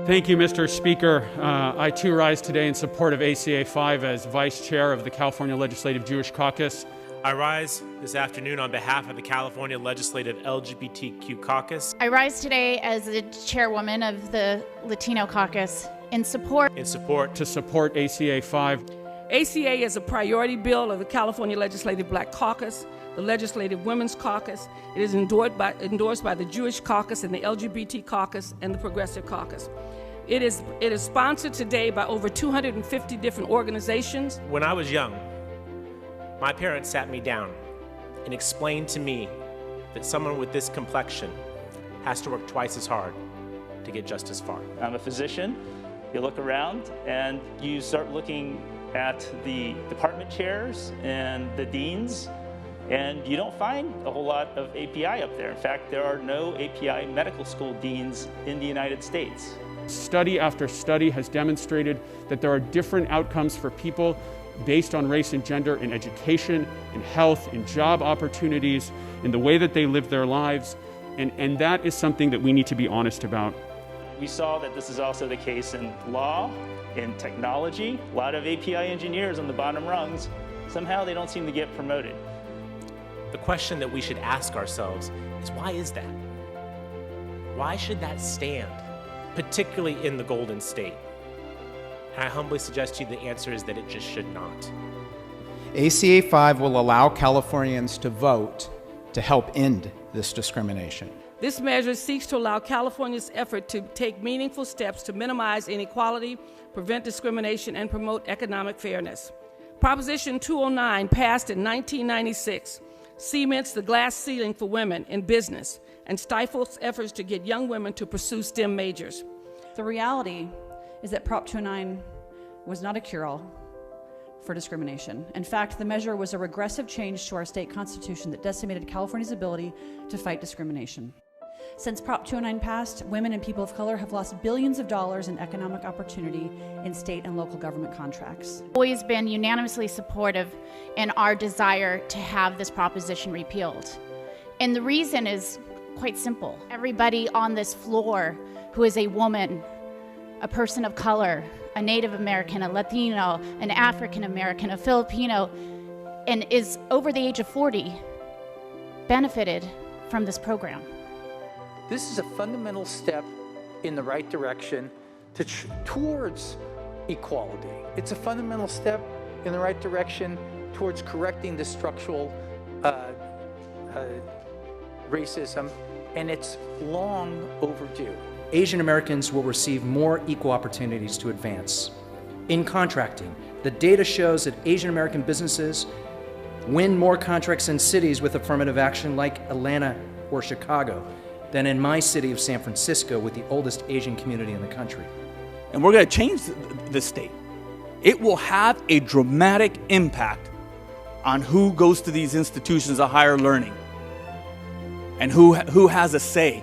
Thank you, Mr. Speaker. I too rise today in support of ACA 5 as Vice Chair of the California Legislative Jewish Caucus. I rise this afternoon on behalf of the California Legislative LGBTQ Caucus. I rise today as the chairwoman of the Latino Caucus to support ACA 5. ACA is a priority bill of the California Legislative Black Caucus, the Legislative Women's Caucus. It is endorsed by the Jewish Caucus and the LGBT Caucus and the Progressive Caucus. It is sponsored today by over 250 different organizations. When I was young, my parents sat me down and explained to me that someone with this complexion has to work twice as hard to get just as far. I'm a physician. You look around and you start looking at the department chairs and the deans, and you don't find a whole lot of API up there. In fact, there are no API medical school deans in the United States. Study after study has demonstrated that there are different outcomes for people based on race and gender in education, in health, in job opportunities, in the way that they live their lives, and that is something that we need to be honest about. We saw that this is also the case in law, in technology. A lot of API engineers on the bottom rungs, somehow they don't seem to get promoted. The question that we should ask ourselves is, why is that? Why should that stand, particularly in the Golden State? And I humbly suggest to you the answer is that it just should not. ACA 5 will allow Californians to vote to help end this discrimination. This measure seeks to allow California's effort to take meaningful steps to minimize inequality, prevent discrimination, and promote economic fairness. Proposition 209, passed in 1996, cements the glass ceiling for women in business and stifles efforts to get young women to pursue STEM majors. The reality is that Prop 209 was not a cure-all for discrimination. In fact, the measure was a regressive change to our state constitution that decimated California's ability to fight discrimination. Since Prop 209 passed, women and people of color have lost billions of dollars in economic opportunity in state and local government contracts. always been unanimously supportive in our desire to have this proposition repealed. And the reason is quite simple. Everybody on this floor who is a woman, a person of color, a Native American, a Latino, an African American, a Filipino, and is over the age of 40, benefited from this program. This is a fundamental step in the right direction towards equality. It's a fundamental step in the right direction towards correcting the structural racism, and it's long overdue. Asian Americans will receive more equal opportunities to advance. In contracting, the data shows that Asian American businesses win more contracts in cities with affirmative action like Atlanta or Chicago than in my city of San Francisco with the oldest Asian community in the country. And we're going to change the state. It will have a dramatic impact on who goes to these institutions of higher learning and who has a say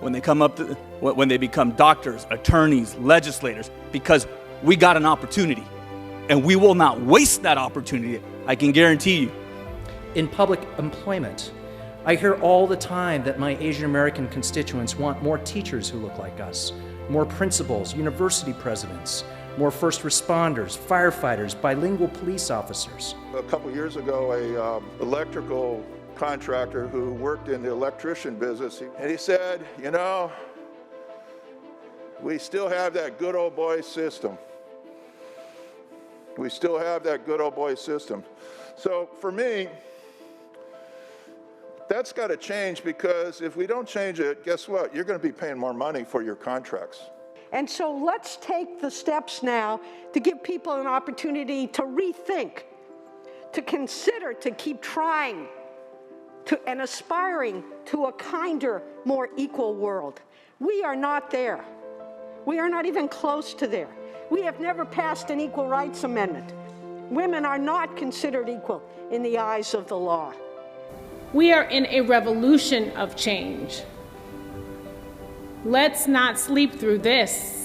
when they come up to, when they become doctors, attorneys, legislators, because we got an opportunity and we will not waste that opportunity. I can guarantee you. In public employment, I hear all the time that my Asian American constituents want more teachers who look like us, more principals, university presidents, more first responders, firefighters, bilingual police officers. A couple years ago, a electrical contractor who worked in the electrician business, and he said, you know, we still have that good old boy system. We still have that good old boy system. So for me, that's got to change, because if we don't change it, guess what? You're going to be paying more money for your contracts. And so let's take the steps now to give people an opportunity to rethink, to consider, to keep trying, and aspiring to a kinder, more equal world. We are not there. We are not even close to there. We have never passed an equal rights amendment. Women are not considered equal in the eyes of the law. We are in a revolution of change. Let's not sleep through this.